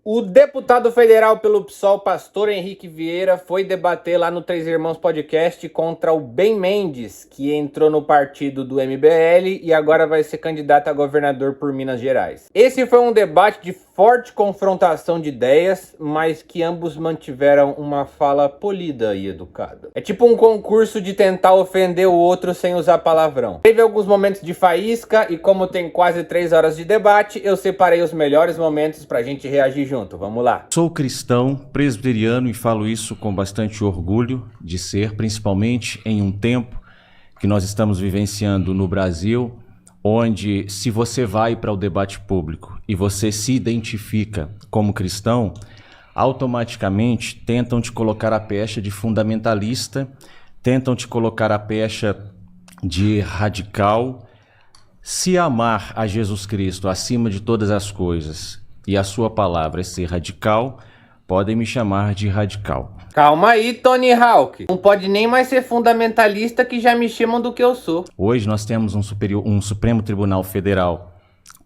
O deputado federal pelo PSOL, pastor Henrique Vieira, foi debater lá no Três Irmãos Podcast contra o Ben Mendes, que entrou no partido do MBL e agora vai ser candidato a governador por Minas Gerais. Esse foi um debate de forte confrontação de ideias, mas que ambos mantiveram uma fala polida e educada. É tipo um concurso de tentar ofender o outro sem usar palavrão. Teve alguns momentos de faísca e como tem quase 3 horas de debate, eu separei os melhores momentos pra gente reagir junto. Vamos lá. Sou cristão, presbiteriano e falo isso com bastante orgulho de ser, principalmente em um tempo que nós estamos vivenciando no Brasil, onde se você vai para o debate público e você se identifica como cristão, automaticamente tentam te colocar a pecha de fundamentalista, tentam te colocar a pecha de radical. Se amar a Jesus Cristo acima de todas as coisas e a sua palavra é ser radical, podem me chamar de radical. Calma aí, Tony Hawk. Não pode nem mais ser fundamentalista que já me chamam do que eu sou. Hoje nós temos um Supremo Tribunal Federal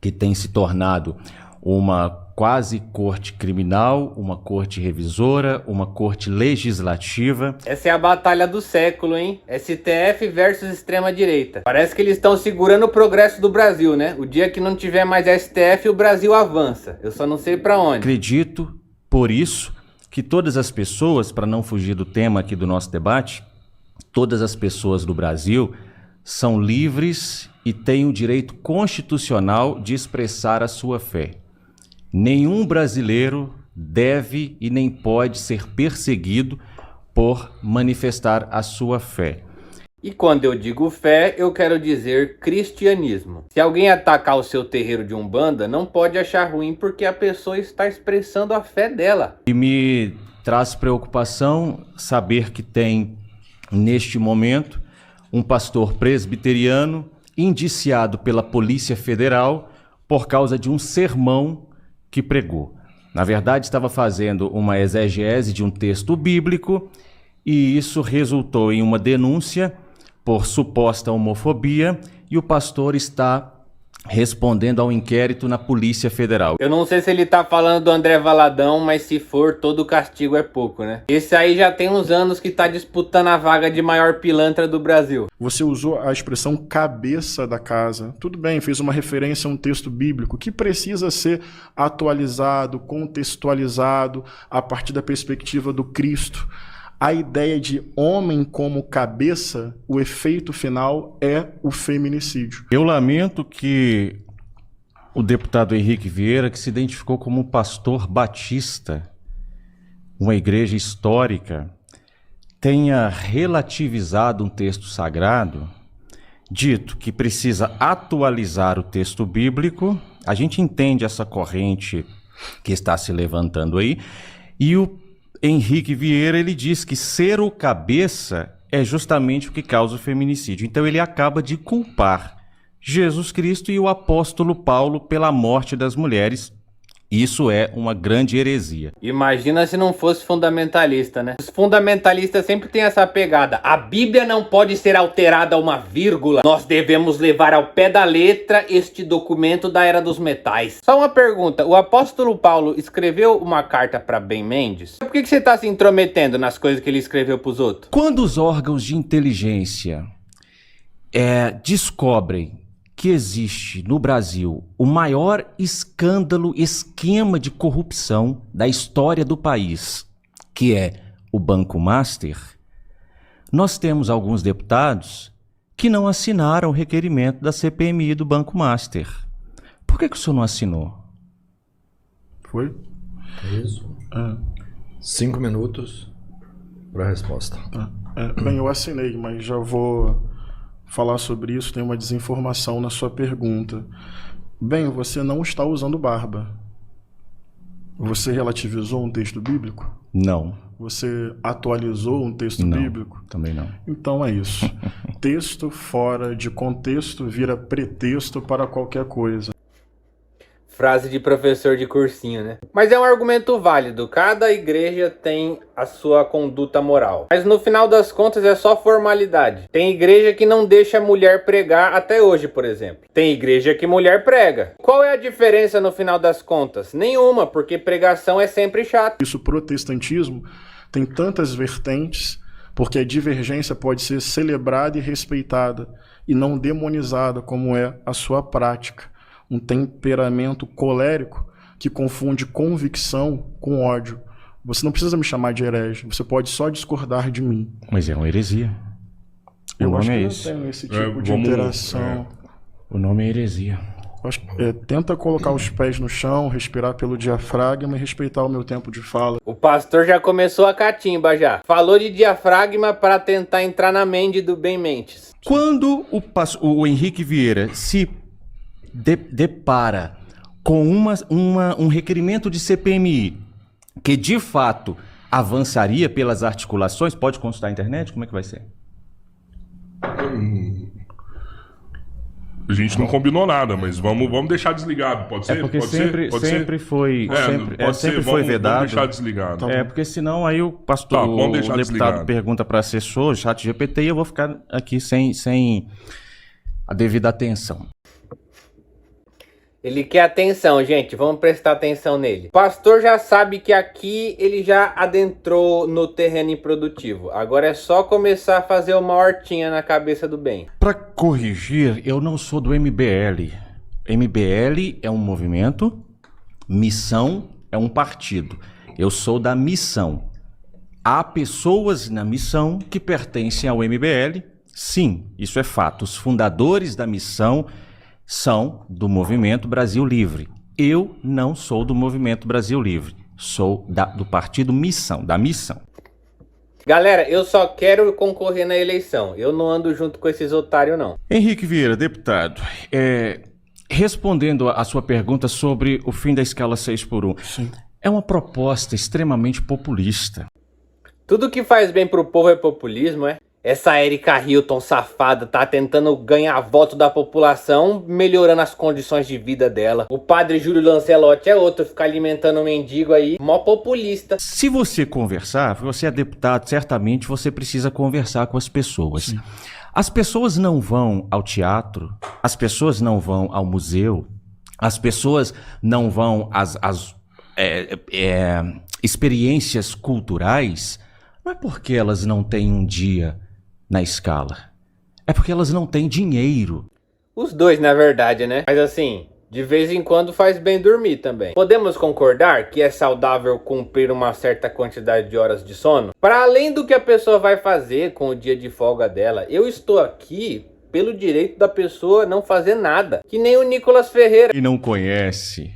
que tem se tornado uma quase corte criminal, uma corte revisora, uma corte legislativa. Essa é a batalha do século, hein? STF versus extrema-direita. Parece que eles estão segurando o progresso do Brasil, né? O dia que não tiver mais STF, o Brasil avança. Eu só não sei pra onde. Acredito, por isso, que todas as pessoas, para não fugir do tema aqui do nosso debate, todas as pessoas do Brasil são livres e têm o direito constitucional de expressar a sua fé. Nenhum brasileiro deve e nem pode ser perseguido por manifestar a sua fé. E quando eu digo fé, eu quero dizer cristianismo. Se alguém atacar o seu terreiro de Umbanda, não pode achar ruim porque a pessoa está expressando a fé dela. E me traz preocupação saber que tem, neste momento, um pastor presbiteriano indiciado pela Polícia Federal por causa de um sermão que pregou. Na verdade, estava fazendo uma exegese de um texto bíblico e isso resultou em uma denúncia por suposta homofobia e o pastor está respondendo ao inquérito na Polícia Federal. Eu não sei se ele tá falando do André Valadão, mas se for, todo castigo é pouco, né? Esse aí já tem uns anos que tá disputando a vaga de maior pilantra do Brasil. Você usou a expressão cabeça da casa. Tudo bem, fez uma referência a um texto bíblico que precisa ser atualizado, contextualizado a partir da perspectiva do Cristo. A ideia de homem como cabeça, o efeito final é o feminicídio. Eu lamento que o deputado Henrique Vieira, que se identificou como um pastor batista, uma igreja histórica, tenha relativizado um texto sagrado, dito que precisa atualizar o texto bíblico. A gente entende essa corrente que está se levantando aí, e o Henrique Vieira, ele diz que ser o cabeça é justamente o que causa o feminicídio. Então ele acaba de culpar Jesus Cristo e o apóstolo Paulo pela morte das mulheres. Isso é uma grande heresia. Imagina se não fosse fundamentalista, né? Os fundamentalistas sempre têm essa pegada. A Bíblia não pode ser alterada a uma vírgula. Nós devemos levar ao pé da letra este documento da Era dos Metais. Só uma pergunta. O apóstolo Paulo escreveu uma carta para Ben Mendes? Por que você tá se intrometendo nas coisas que ele escreveu pros outros? Quando os órgãos de inteligência descobrem que existe no Brasil o maior esquema de corrupção da história do país, que é o Banco Master, nós temos alguns deputados que não assinaram o requerimento da CPMI do Banco Master. Por que o senhor não assinou? Foi? Isso. 5 minutos para a resposta. Bem, eu assinei, mas já vou falar sobre isso. Tem uma desinformação na sua pergunta. Bem, você não está usando barba. Você relativizou um texto bíblico? Não. Você atualizou um texto Não, bíblico? também não. Então é isso. Texto fora de contexto vira pretexto para qualquer coisa. Frase de professor de cursinho, né? Mas é um argumento válido. Cada igreja tem a sua conduta moral. Mas no final das contas é só formalidade. Tem igreja que não deixa a mulher pregar até hoje, por exemplo. Tem igreja que mulher prega. Qual é a diferença no final das contas? Nenhuma, porque pregação é sempre chato. Isso, o protestantismo tem tantas vertentes, porque a divergência pode ser celebrada e respeitada, e não demonizada, como é a sua prática. Um temperamento colérico que confunde convicção com ódio. Você não precisa me chamar de herege, você pode só discordar de mim. Mas é uma heresia. Eu acho que é não tem esse tipo de interação. O nome é heresia. Acho que, tenta colocar os pés no chão, respirar pelo diafragma e respeitar o meu tempo de fala. O pastor já começou a catimba já. Falou de diafragma para tentar entrar na mente do Ben Mendes. Quando o Henrique Vieira se depara com um requerimento de CPMI que de fato avançaria pelas articulações, pode consultar a internet? Como é que vai ser? A gente não combinou nada, mas vamos deixar desligado, pode ser? É porque pode sempre ser? foi, sempre foi vedado. Vamos deixar desligado. Porque senão aí o pastor, o deputado desligado. Pergunta para assessor, chat GPT, e eu vou ficar aqui sem a devida atenção. Ele quer atenção, gente. Vamos prestar atenção nele. O pastor já sabe que aqui ele já adentrou no terreno improdutivo. Agora é só começar a fazer uma hortinha na cabeça do bem. Para corrigir, eu não sou do MBL. MBL é um movimento, Missão é um partido. Eu sou da Missão. Há pessoas na Missão que pertencem ao MBL. Sim, isso é fato. Os fundadores da Missão são do Movimento Brasil Livre. Eu não sou do Movimento Brasil Livre. Sou do Partido Missão, da Missão. Galera, eu só quero concorrer na eleição. Eu não ando junto com esses otários, não. Henrique Vieira, deputado, respondendo a sua pergunta sobre o fim da escala 6x1. Sim. É uma proposta extremamente populista. Tudo que faz bem pro povo é populismo, é? Essa Erika Hilton safada tá tentando ganhar voto da população, melhorando as condições de vida dela. O padre Júlio Lancelotti é outro, ficar alimentando o mendigo aí, mó populista. Se você conversar, você é deputado, certamente você precisa conversar com as pessoas. Sim. As pessoas não vão ao teatro, as pessoas não vão ao museu, as pessoas não vão às experiências culturais, não é porque elas não têm um dia na escala. É porque elas não têm dinheiro. Os dois, na verdade, né? Mas assim, de vez em quando faz bem dormir também. Podemos concordar que é saudável cumprir uma certa quantidade de horas de sono? Para além do que a pessoa vai fazer com o dia de folga dela, eu estou aqui pelo direito da pessoa não fazer nada. Que nem o Nicolas Ferreira. Quem não conhece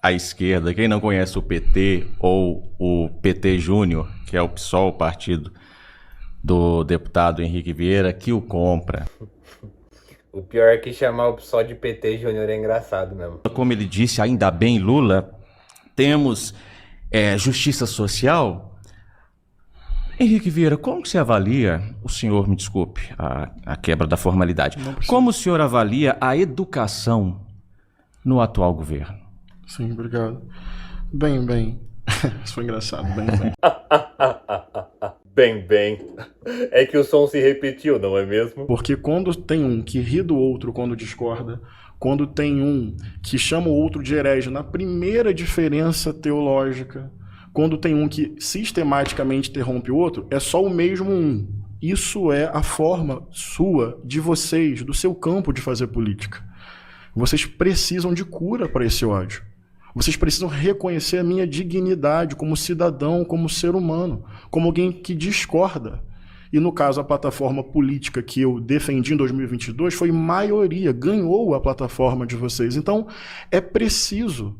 a esquerda, quem não conhece o PT ou o PT Júnior, que é o PSOL, o partido do deputado Henrique Vieira, que o compra. O pior é que chamar o PSOL de PT Júnior é engraçado mesmo. Como ele disse, ainda bem Lula, temos justiça social. Henrique Vieira, como que você avalia, o senhor, me desculpe, a quebra da formalidade, como o senhor avalia a educação no atual governo? Sim, obrigado. Bem. Isso foi engraçado, bem. Bem. É que o som se repetiu, não é mesmo? Porque quando tem um que ri do outro quando discorda, quando tem um que chama o outro de herege na primeira diferença teológica, quando tem um que sistematicamente interrompe o outro, é só o mesmo um. Isso é a forma sua, de vocês, do seu campo de fazer política. Vocês precisam de cura para esse ódio. Vocês precisam reconhecer a minha dignidade como cidadão, como ser humano, como alguém que discorda. E no caso, a plataforma política que eu defendi em 2022 foi maioria, ganhou a plataforma de vocês. Então, é preciso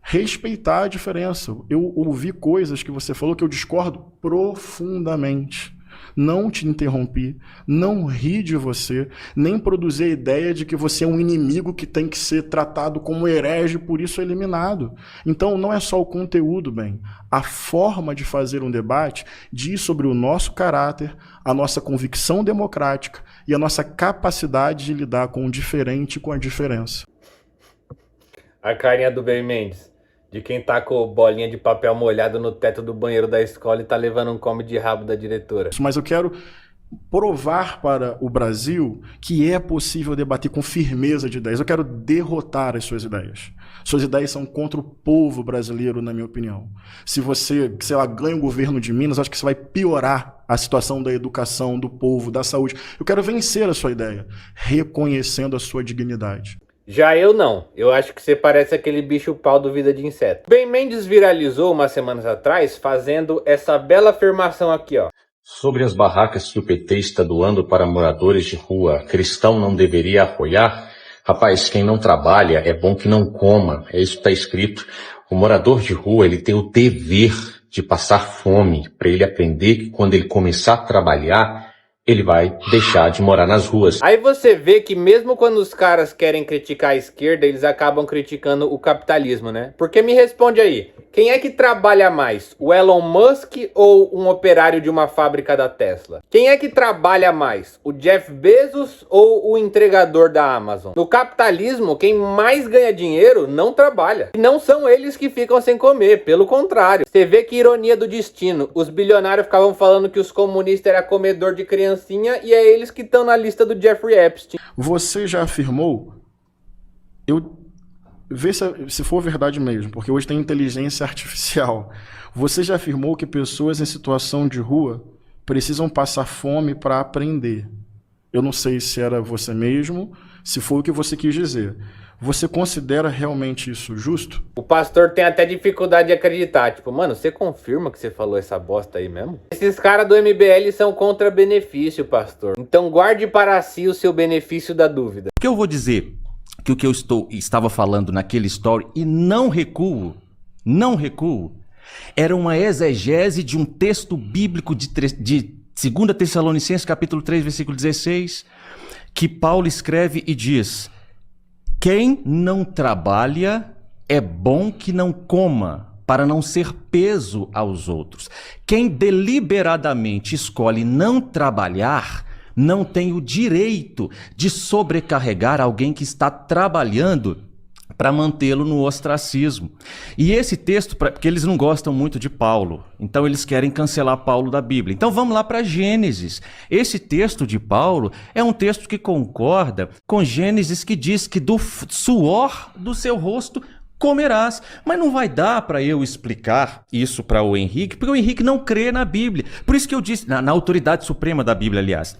respeitar a diferença. Eu ouvi coisas que você falou que eu discordo profundamente. Não te interrompi, não ri de você, nem produzi a ideia de que você é um inimigo que tem que ser tratado como herege, por isso eliminado. Então não é só o conteúdo, bem. A forma de fazer um debate diz sobre o nosso caráter, a nossa convicção democrática e a nossa capacidade de lidar com o diferente e com a diferença. A carinha do Ben Mendes, de quem tá com bolinha de papel molhado no teto do banheiro da escola e tá levando um come de rabo da diretora. Mas eu quero provar para o Brasil que é possível debater com firmeza de ideias. Eu quero derrotar as suas ideias. Suas ideias são contra o povo brasileiro, na minha opinião. Se você, sei lá, ganha o governo de Minas, acho que você vai piorar a situação da educação, do povo, da saúde. Eu quero vencer a sua ideia, reconhecendo a sua dignidade. Já eu não. Eu acho que você parece aquele bicho pau do Vida de Inseto. Ben Mendes viralizou umas semanas atrás fazendo essa bela afirmação aqui, ó. Sobre as barracas que o PT está doando para moradores de rua, cristão não deveria apoiar? Rapaz, quem não trabalha é bom que não coma. É isso que está escrito. O morador de rua, ele tem o dever de passar fome, para ele aprender que quando ele começar a trabalhar, ele vai deixar de morar nas ruas. Aí você vê que mesmo quando os caras querem criticar a esquerda, eles acabam criticando o capitalismo, né? Porque me responde aí, quem é que trabalha mais? O Elon Musk ou um operário de uma fábrica da Tesla? Quem é que trabalha mais? O Jeff Bezos ou o entregador da Amazon? No capitalismo, quem mais ganha dinheiro não trabalha. E não são eles que ficam sem comer, pelo contrário. Você vê que ironia do destino. Os bilionários ficavam falando que os comunistas eram comedor de criancinha e é eles que estão na lista do Jeffrey Epstein. Você já afirmou, vê se for verdade mesmo, porque hoje tem inteligência artificial. Você já afirmou que pessoas em situação de rua precisam passar fome para aprender. Eu não sei se era você mesmo, se foi o que você quis dizer. Você considera realmente isso justo? O pastor tem até dificuldade de acreditar. Tipo, mano, você confirma que você falou essa bosta aí mesmo? Esses caras do MBL são contra benefício, pastor. Então guarde para si o seu benefício da dúvida. O que eu vou dizer que o que eu estava falando naquele story, e não recuo, era uma exegese de um texto bíblico de 2 Tessalonicenses, capítulo 3, versículo 16, que Paulo escreve e diz: quem não trabalha é bom que não coma, para não ser peso aos outros. Quem deliberadamente escolhe não trabalhar não tem o direito de sobrecarregar alguém que está trabalhando para mantê-lo no ostracismo. E esse texto, porque eles não gostam muito de Paulo, então eles querem cancelar Paulo da Bíblia. Então vamos lá para Gênesis. Esse texto de Paulo é um texto que concorda com Gênesis, que diz que do suor do seu rosto comerás. Mas não vai dar para eu explicar isso para o Henrique, porque o Henrique não crê na Bíblia. Por isso que eu disse, na autoridade suprema da Bíblia, aliás.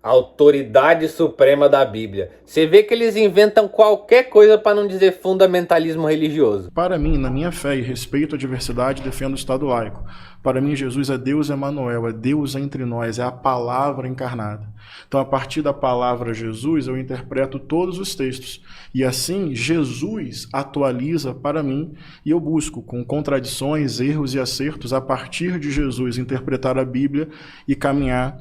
Autoridade suprema da Bíblia. Você vê que eles inventam qualquer coisa para não dizer fundamentalismo religioso. Para mim, na minha fé e respeito à diversidade, defendo o Estado laico. Para mim, Jesus é Deus Emanuel, é Deus entre nós, é a palavra encarnada. Então, a partir da palavra Jesus, eu interpreto todos os textos. E assim, Jesus atualiza para mim e eu busco, com contradições, erros e acertos, a partir de Jesus, interpretar a Bíblia e caminhar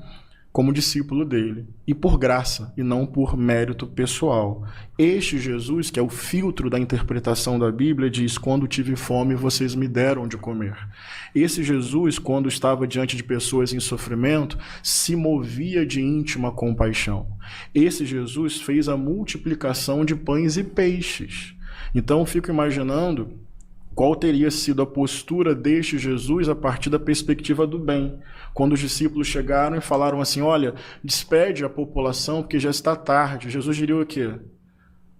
como discípulo dele, e por graça, e não por mérito pessoal. Este Jesus, que é o filtro da interpretação da Bíblia, diz: quando tive fome, vocês me deram de comer. Esse Jesus, quando estava diante de pessoas em sofrimento, se movia de íntima compaixão. Esse Jesus fez a multiplicação de pães e peixes. Então, eu fico imaginando qual teria sido a postura deste Jesus a partir da perspectiva do bem. Quando os discípulos chegaram e falaram assim: olha, despede a população porque já está tarde. Jesus diria o quê?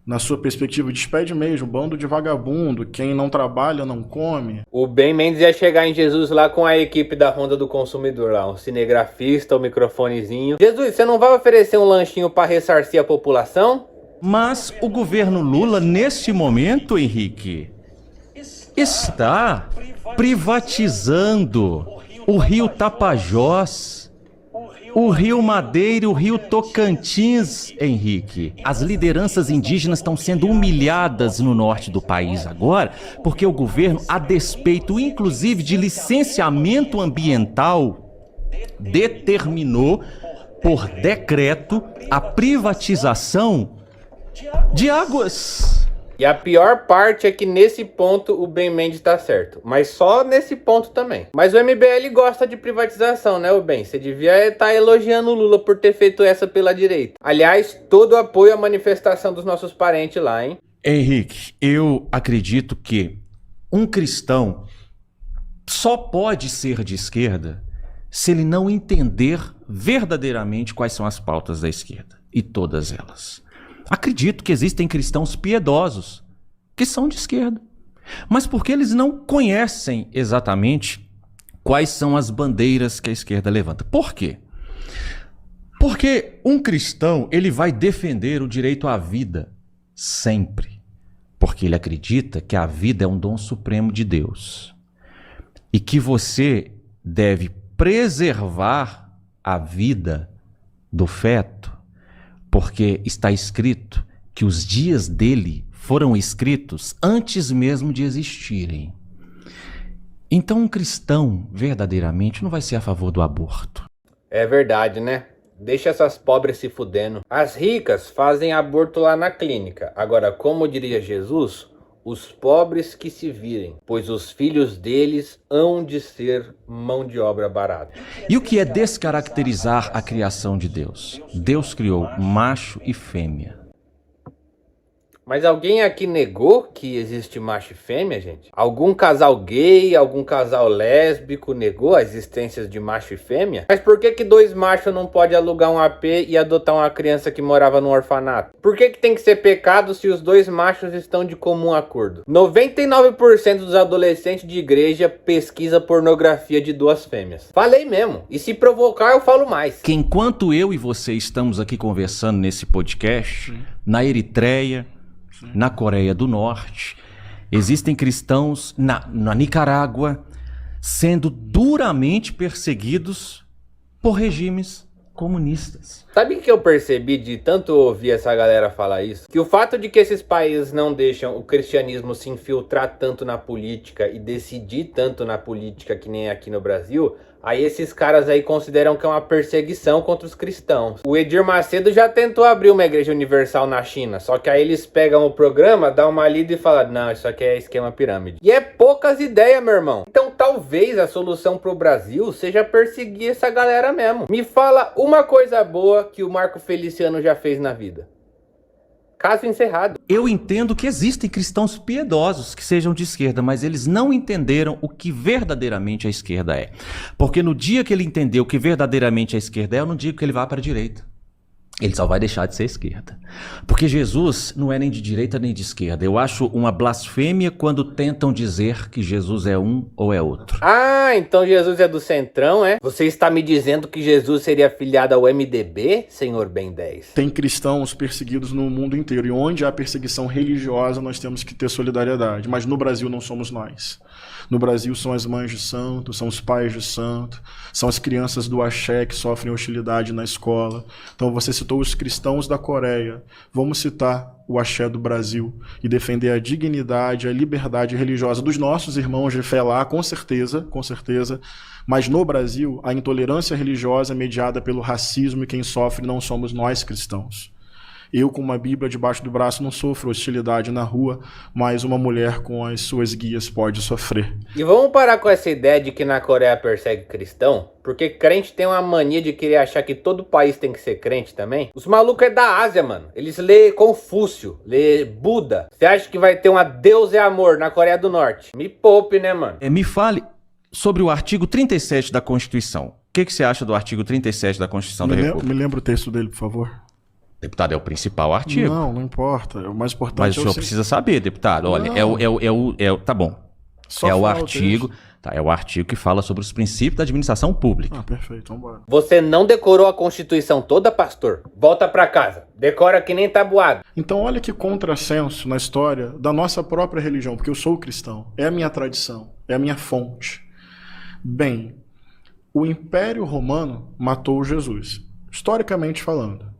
Na sua perspectiva, despede mesmo, bando de vagabundo, quem não trabalha não come. O Ben Mendes ia chegar em Jesus lá com a equipe da Ronda do Consumidor lá, um cinegrafista, um microfonezinho. Jesus, você não vai oferecer um lanchinho para ressarcir a população? Mas o governo Lula, neste momento, Henrique, está privatizando o Rio Tapajós, o Rio Madeira e o Rio Tocantins, Henrique. As lideranças indígenas estão sendo humilhadas no norte do país agora, porque o governo, a despeito inclusive de licenciamento ambiental, determinou por decreto a privatização de águas. E a pior parte é que nesse ponto o Ben Mendes tá certo. Mas só nesse ponto também. Mas o MBL gosta de privatização, né, o Ben? Você devia estar elogiando o Lula por ter feito essa pela direita. Aliás, todo o apoio à manifestação dos nossos parentes lá, hein? Henrique, eu acredito que um cristão só pode ser de esquerda se ele não entender verdadeiramente quais são as pautas da esquerda, e todas elas. Acredito que existem cristãos piedosos que são de esquerda, mas porque eles não conhecem exatamente quais são as bandeiras que a esquerda levanta. Por quê? Porque um cristão, ele vai defender o direito à vida sempre, porque ele acredita que a vida é um dom supremo de Deus e que você deve preservar a vida do feto, porque está escrito que os dias dele foram escritos antes mesmo de existirem. Então um cristão verdadeiramente não vai ser a favor do aborto. É verdade, né? Deixa essas pobres se fudendo. As ricas fazem aborto lá na clínica. Agora, como diria Jesus, os pobres que se virem, pois os filhos deles hão de ser mão de obra barata. E o que é descaracterizar a criação de Deus? Deus criou macho e fêmea. Mas alguém aqui negou que existe macho e fêmea, gente? Algum casal gay, algum casal lésbico negou a existência de macho e fêmea? Mas por que dois machos não podem alugar um AP e adotar uma criança que morava num orfanato? Por que tem que ser pecado se os dois machos estão de comum acordo? 99% dos adolescentes de igreja pesquisa pornografia de duas fêmeas. Falei mesmo. E se provocar, eu falo mais. Que enquanto eu e você estamos aqui conversando nesse podcast, na Eritreia, na Coreia do Norte, existem cristãos na Nicarágua sendo duramente perseguidos por regimes comunistas. Sabe o que eu percebi de tanto ouvir essa galera falar isso? Que o fato de que esses países não deixam o cristianismo se infiltrar tanto na política e decidir tanto na política que nem aqui no Brasil, aí esses caras aí consideram que é uma perseguição contra os cristãos. O Edir Macedo já tentou abrir uma igreja universal na China, só que aí eles pegam o programa, dão uma lida e falam, não, isso aqui é esquema pirâmide. E é poucas ideias, meu irmão. Então talvez a solução pro Brasil seja perseguir essa galera mesmo. Me fala uma coisa boa que o Marco Feliciano já fez na vida. Caso encerrado. Eu entendo que existem cristãos piedosos que sejam de esquerda, mas eles não entenderam o que verdadeiramente a esquerda é. Porque no dia que ele entendeu o que verdadeiramente a esquerda é, eu não digo que ele vá para a direita. Ele só vai deixar de ser esquerda. Porque Jesus não é nem de direita nem de esquerda. Eu acho uma blasfêmia quando tentam dizer que Jesus é um ou é outro. Ah, então Jesus é do centrão, é? Você está me dizendo que Jesus seria afiliado ao MDB, senhor Ben 10? Tem cristãos perseguidos no mundo inteiro. E onde há perseguição religiosa, nós temos que ter solidariedade. Mas no Brasil não somos nós. No Brasil são as mães de santo, são os pais de santo, são as crianças do axé que sofrem hostilidade na escola. Então você citou os cristãos da Coreia. Vamos citar o axé do Brasil e defender a dignidade, a liberdade religiosa dos nossos irmãos de fé lá, com certeza, com certeza. Mas no Brasil, a intolerância religiosa é mediada pelo racismo e quem sofre não somos nós cristãos. Eu, com uma Bíblia debaixo do braço, não sofro hostilidade na rua, mas uma mulher com as suas guias pode sofrer. E vamos parar com essa ideia de que na Coreia persegue cristão? Porque crente tem uma mania de querer achar que todo país tem que ser crente também. Os malucos é da Ásia, mano. Eles lê Confúcio, lê Buda. Você acha que vai ter uma Deus é amor na Coreia do Norte? Me poupe, né, mano? Me fale sobre o artigo 37 da Constituição. O que você acha do artigo 37 da Constituição da República? Me lembra o texto dele, por favor. Deputado, é o principal artigo. Não importa. O mais importante mas o senhor precisa saber, deputado. Olha, tá bom. Só é o artigo, é o artigo que fala sobre os princípios da administração pública. Ah, perfeito, vamos embora. Você não decorou a Constituição toda, pastor? Volta pra casa. Decora que nem tabuado. Então olha que contrassenso na história da nossa própria religião, porque eu sou cristão. É a minha tradição, é a minha fonte. Bem, o Império Romano matou Jesus, historicamente falando.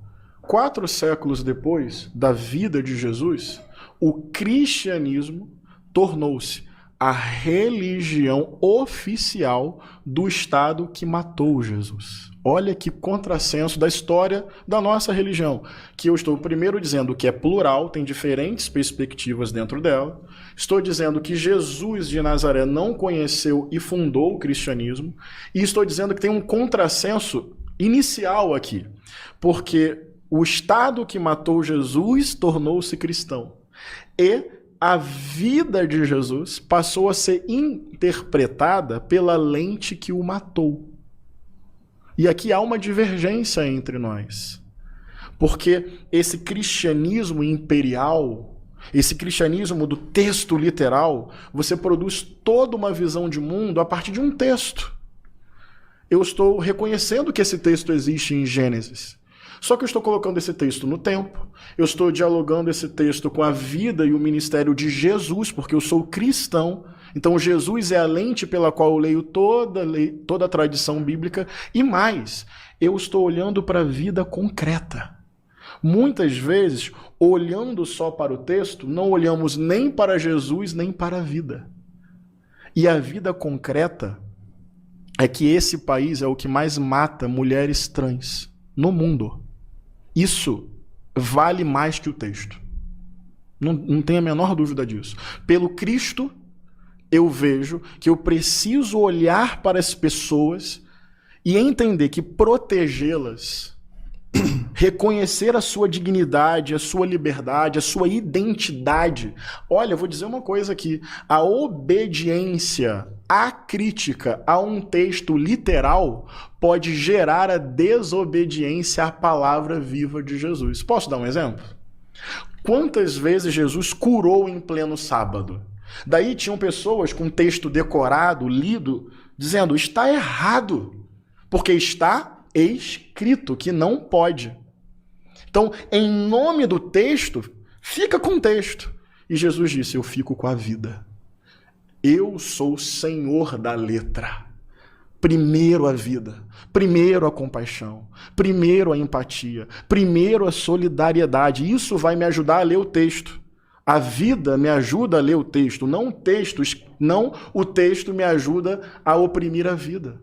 4 séculos depois da vida de Jesus, o cristianismo tornou-se a religião oficial do Estado que matou Jesus. Olha que contrassenso da história da nossa religião, que eu estou primeiro dizendo que é plural, tem diferentes perspectivas dentro dela. Estou dizendo que Jesus de Nazaré não conheceu e fundou o cristianismo. E estou dizendo que tem um contrassenso inicial aqui, porque o Estado que matou Jesus tornou-se cristão. E a vida de Jesus passou a ser interpretada pela lente que o matou. E aqui há uma divergência entre nós. Porque esse cristianismo imperial, esse cristianismo do texto literal, você produz toda uma visão de mundo a partir de um texto. Eu estou reconhecendo que esse texto existe em Gênesis. Só que eu estou colocando esse texto no tempo, eu estou dialogando esse texto com a vida e o ministério de Jesus, porque eu sou cristão. Então Jesus é a lente pela qual eu leio toda a tradição bíblica. E mais, eu estou olhando para a vida concreta. Muitas vezes, olhando só para o texto, não olhamos nem para Jesus, nem para a vida. E a vida concreta é que esse país é o que mais mata mulheres trans no mundo. Isso vale mais que o texto. Não tenho a menor dúvida disso. Pelo Cristo, eu vejo que eu preciso olhar para as pessoas e entender que protegê-las, reconhecer a sua dignidade, a sua liberdade, a sua identidade. Olha, eu vou dizer uma coisa aqui. A obediência à crítica a um texto literal pode gerar a desobediência à palavra viva de Jesus. Posso dar um exemplo? Quantas vezes Jesus curou em pleno sábado? Daí tinham pessoas com texto decorado, lido, dizendo, está errado, porque está escrito que não pode. Então, em nome do texto, fica com o texto. E Jesus disse, eu fico com a vida. Eu sou o Senhor da letra. Primeiro a vida, primeiro a compaixão, primeiro a empatia, primeiro a solidariedade. Isso vai me ajudar a ler o texto. A vida me ajuda a ler o texto, não o texto me ajuda a oprimir a vida.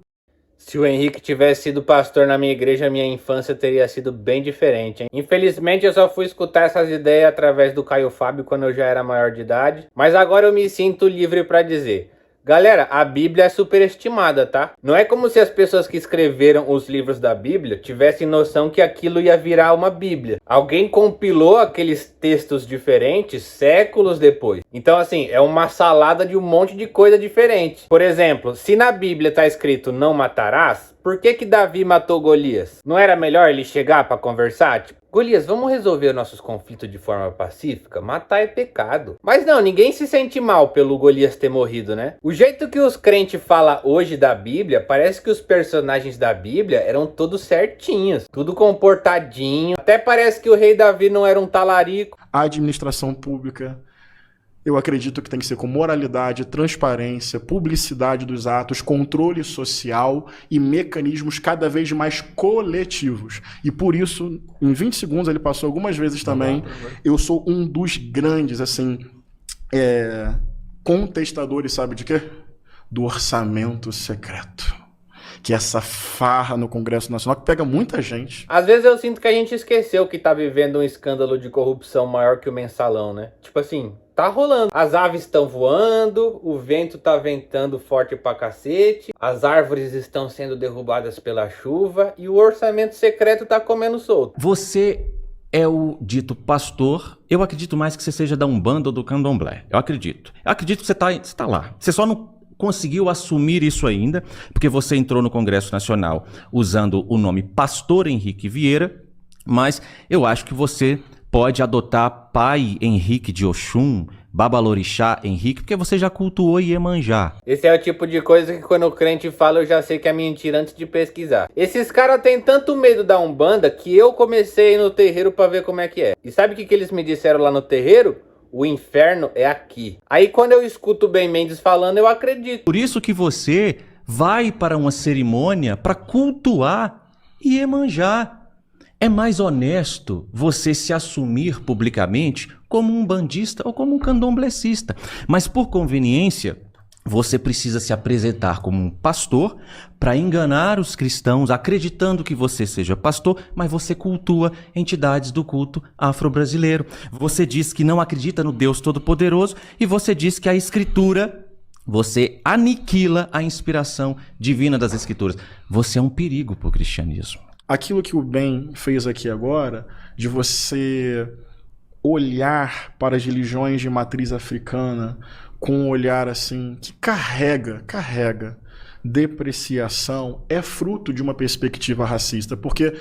Se o Henrique tivesse sido pastor na minha igreja, minha infância teria sido bem diferente, hein? Infelizmente, eu só fui escutar essas ideias através do Caio Fábio quando eu já era maior de idade. Mas agora eu me sinto livre para dizer. Galera, a Bíblia é superestimada, tá? Não é como se as pessoas que escreveram os livros da Bíblia tivessem noção que aquilo ia virar uma Bíblia. Alguém compilou aqueles textos diferentes séculos depois. Então, assim, é uma salada de um monte de coisa diferente. Por exemplo, se na Bíblia tá escrito não matarás, por que Davi matou Golias? Não era melhor ele chegar para conversar? Tipo, Golias, vamos resolver nossos conflitos de forma pacífica? Matar é pecado. Mas não, ninguém se sente mal pelo Golias ter morrido, né? O jeito que os crentes falam hoje da Bíblia, parece que os personagens da Bíblia eram todos certinhos, tudo comportadinho. Até parece que o rei Davi não era um talarico. A administração pública, eu acredito que tem que ser com moralidade, transparência, publicidade dos atos, controle social e mecanismos cada vez mais coletivos. E por isso, em 20 segundos, ele passou algumas vezes também, eu sou um dos grandes, assim, contestadores, sabe de quê? Do orçamento secreto. Que é essa farra no Congresso Nacional que pega muita gente. Às vezes eu sinto que a gente esqueceu que tá vivendo um escândalo de corrupção maior que o mensalão, né? Tipo assim, tá rolando. As aves estão voando, o vento tá ventando forte pra cacete, as árvores estão sendo derrubadas pela chuva e o orçamento secreto tá comendo solto. Você é o dito pastor. Eu acredito mais que você seja da Umbanda ou do Candomblé. Eu acredito. Eu acredito que você tá lá. Você só não conseguiu assumir isso ainda, porque você entrou no Congresso Nacional usando o nome Pastor Henrique Vieira, mas eu acho que você pode adotar Pai Henrique de Oxum, Babalorixá Henrique, porque você já cultuou Iemanjá. Esse é o tipo de coisa que quando o crente fala eu já sei que é mentira antes de pesquisar. Esses caras têm tanto medo da Umbanda que eu comecei a ir no terreiro pra ver como é que é. E sabe o que eles me disseram lá no terreiro? O inferno é aqui. Aí quando eu escuto o Ben Mendes falando, eu acredito. Por isso que você vai para uma cerimônia para cultuar Iemanjá. É mais honesto você se assumir publicamente como um bandista ou como um candomblessista. Mas por conveniência, você precisa se apresentar como um pastor para enganar os cristãos, acreditando que você seja pastor, mas você cultua entidades do culto afro-brasileiro. Você diz que não acredita no Deus Todo-Poderoso e você diz que a Escritura, você aniquila a inspiração divina das Escrituras. Você é um perigo para o cristianismo. Aquilo que o Ben fez aqui agora, de você olhar para as religiões de matriz africana com um olhar assim que carrega depreciação é fruto de uma perspectiva racista, porque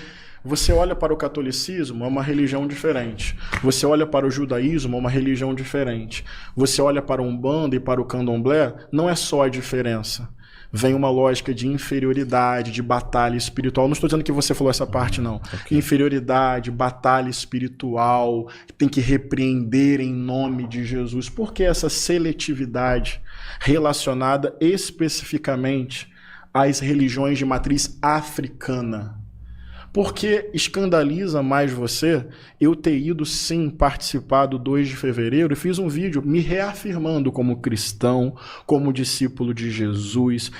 você olha para o catolicismo, é uma religião diferente. Você olha para o judaísmo, é uma religião diferente. Você olha para a Umbanda e para o Candomblé, não é só a diferença. Vem uma lógica de inferioridade, de batalha espiritual. Não estou dizendo que você falou essa parte, não. Okay. Inferioridade, batalha espiritual, tem que repreender em nome de Jesus. Por que essa seletividade relacionada especificamente às religiões de matriz africana? Porque escandaliza mais você eu ter ido sim participar do 2 de fevereiro e fiz um vídeo me reafirmando como cristão, como discípulo de Jesus,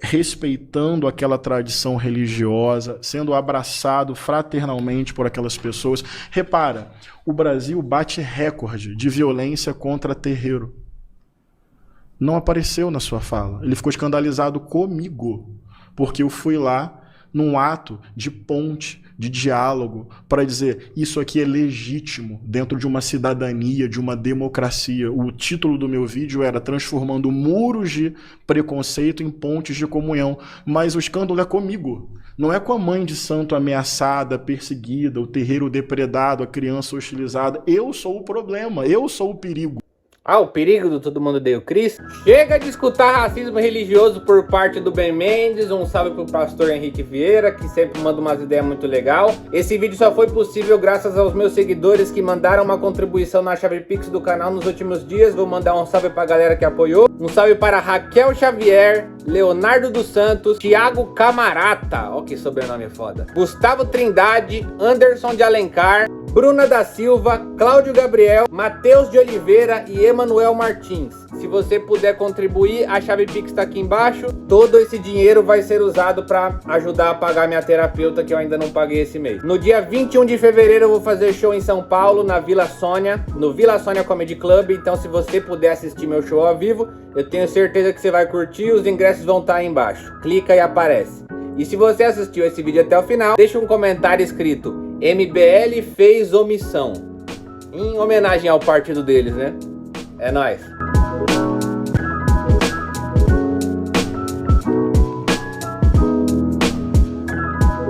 respeitando aquela tradição religiosa, sendo abraçado fraternalmente por aquelas pessoas. Repara, o Brasil bate recorde de violência contra terreiro. Não apareceu na sua fala. Ele ficou escandalizado comigo, porque eu fui lá num ato de ponte, de diálogo, para dizer isso aqui é legítimo dentro de uma cidadania, de uma democracia. O título do meu vídeo era Transformando Muros de Preconceito em Pontes de Comunhão. Mas o escândalo é comigo. Não é com a mãe de santo ameaçada, perseguida, o terreiro depredado, a criança hostilizada. Eu sou o problema, eu sou o perigo. Ah, o perigo do Todo Mundo Odeia o Cristo? Chega de escutar racismo religioso por parte do Ben Mendes. Um salve pro pastor Henrique Vieira, que sempre manda umas ideias muito legal. Esse vídeo só foi possível graças aos meus seguidores que mandaram uma contribuição na chave Pix do canal nos últimos dias. Vou mandar um salve pra galera que apoiou. Um salve para Raquel Xavier, Leonardo dos Santos, Thiago Camarata, ó que sobrenome foda, Gustavo Trindade, Anderson de Alencar, Bruna da Silva, Cláudio Gabriel, Matheus de Oliveira e Emanuel Martins. Se você puder contribuir, a chave Pix está aqui embaixo. Todo esse dinheiro vai ser usado para ajudar a pagar minha terapeuta, que eu ainda não paguei esse mês. No dia 21 de fevereiro eu vou fazer show em São Paulo, na Vila Sônia, no Vila Sônia Comedy Club. Então se você puder assistir meu show ao vivo, eu tenho certeza que você vai curtir. Os ingressos vão estar aí embaixo. Clica e aparece. E se você assistiu esse vídeo até o final, deixa um comentário escrito: MBL fez omissão. Em homenagem ao partido deles, né? É nóis.